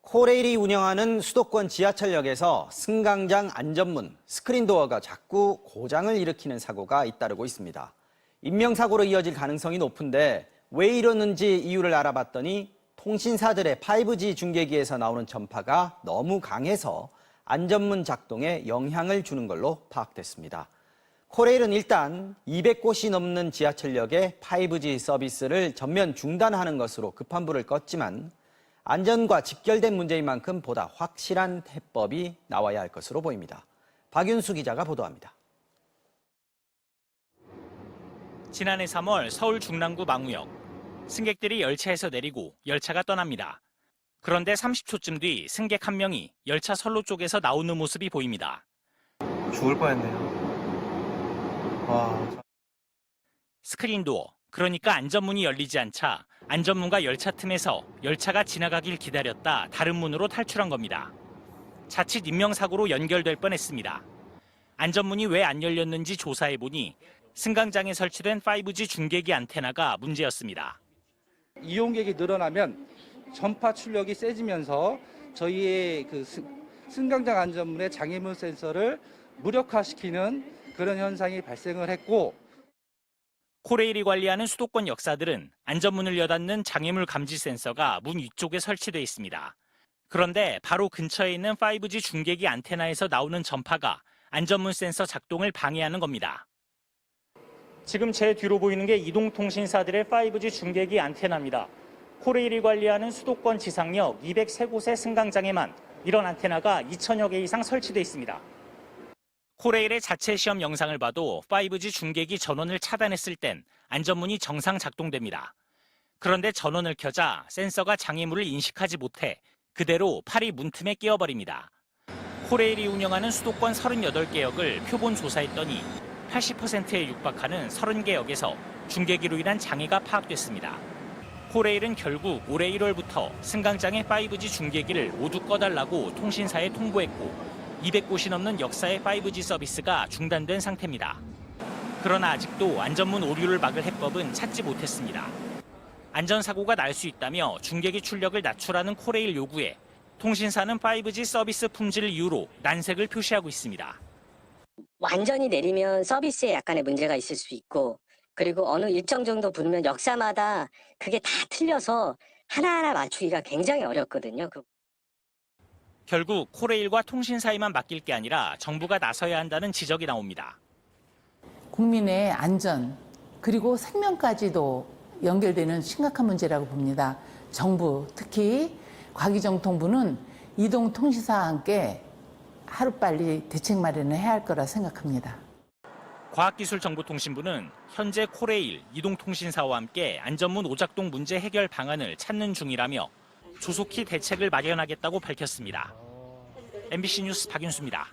코레일이 운영하는 수도권 지하철역에서 승강장 안전문, 스크린도어가 자꾸 고장을 일으키는 사고가 잇따르고 있습니다. 인명사고로 이어질 가능성이 높은데 왜 이러는지 이유를 알아봤더니 통신사들의 5G 중계기에서 나오는 전파가 너무 강해서 안전문 작동에 영향을 주는 걸로 파악됐습니다. 코레일은 일단 200곳이 넘는 지하철역에 5G 서비스를 전면 중단하는 것으로 급한 불을 껐지만 안전과 직결된 문제인 만큼 보다 확실한 해법이 나와야 할 것으로 보입니다. 박윤수 기자가 보도합니다. 지난해 3월 서울 중랑구 망우역. 승객들이 열차에서 내리고 열차가 떠납니다. 그런데 30초쯤 뒤 승객 한 명이 열차 선로 쪽에서 나오는 모습이 보입니다. 죽을 뻔했네요. 와. 스크린도어, 그러니까 안전문이 열리지 않자 안전문과 열차 틈에서 열차가 지나가길 기다렸다 다른 문으로 탈출한 겁니다. 자칫 인명사고로 연결될 뻔했습니다. 안전문이 왜 안 열렸는지 조사해보니 승강장에 설치된 5G 중계기 안테나가 문제였습니다. 이용객이 늘어나면 전파 출력이 세지면서 저희의 승강장 안전문의 장애물 센서를 무력화시키는 그런 현상이 발생을 했고, 코레일이 관리하는 수도권 역사들은 안전문을 여닫는 장애물 감지 센서가 문 위쪽에 설치돼 있습니다. 그런데 바로 근처에 있는 5G 중계기 안테나에서 나오는 전파가 안전문 센서 작동을 방해하는 겁니다. 지금 제 뒤로 보이는 게 이동통신사들의 5G 중계기 안테나입니다. 코레일이 관리하는 수도권 지상역 203곳의 승강장에만 이런 안테나가 2,000여 개 이상 설치돼 있습니다. 코레일의 자체 시험 영상을 봐도 5G 중계기 전원을 차단했을 땐 안전문이 정상 작동됩니다. 그런데 전원을 켜자 센서가 장애물을 인식하지 못해 그대로 팔이 문틈에 끼어버립니다. 코레일이 운영하는 수도권 38개 역을 표본 조사했더니 80%에 육박하는 30개 역에서 중계기로 인한 장애가 파악됐습니다. 코레일은 결국 올해 1월부터 승강장의 5G 중계기를 모두 꺼달라고 통신사에 통보했고 200곳이 넘는 역사의 5G 서비스가 중단된 상태입니다. 그러나 아직도 안전문 오류를 막을 해법은 찾지 못했습니다. 안전사고가 날 수 있다며 중계기 출력을 낮추라는 코레일 요구에 통신사는 5G 서비스 품질을 이유로 난색을 표시하고 있습니다. 완전히 내리면 서비스에 약간의 문제가 있을 수 있고, 그리고 어느 일정 정도 부르면 역사마다 그게 다 틀려서 하나하나 맞추기가 굉장히 어렵거든요. 결국 코레일과 통신사에만 맡길 게 아니라 정부가 나서야 한다는 지적이 나옵니다. 국민의 안전 그리고 생명까지도 연결되는 심각한 문제라고 봅니다. 정부, 특히 과기정통부는 이동통신사와 함께 하루빨리 대책 마련을 해야 할 거라 생각합니다. 과학기술정보통신부는 현재 코레일, 이동통신사와 함께 안전문 오작동 문제 해결 방안을 찾는 중이라며 조속히 대책을 마련하겠다고 밝혔습니다. MBC 뉴스 박윤수입니다.